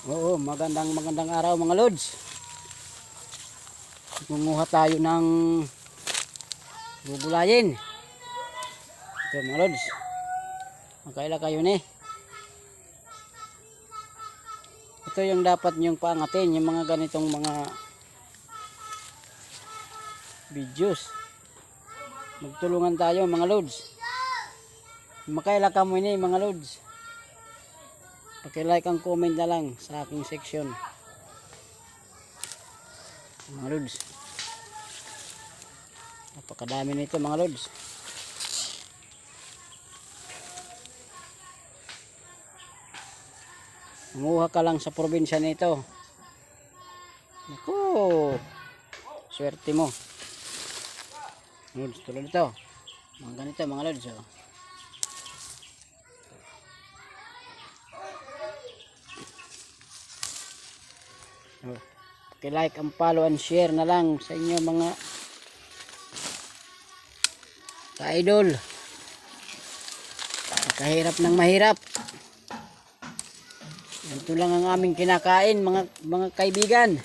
Oo, magandang araw mga lods. Manguha tayo ng gugulayin. Ito mga lods. Magkaila kayo ni. Ito yung dapat nyong paangatin, yung mga ganitong mga videos. Magtulungan tayo mga lods. Magkaila ka mo ni mga lods. Paki-like ang comment na lang sa aking section. Mga lods. Napakadami nito mga lods. Manguha ka lang sa probinsya nito. Naku, swerte mo. Lods, tulad ito. Mga ganito mga lods. Oh. Like and follow and share na lang sa inyo mga ka-idol. Kahirap ng mahirap. Ito lang ang aming kinakain mga kaibigan.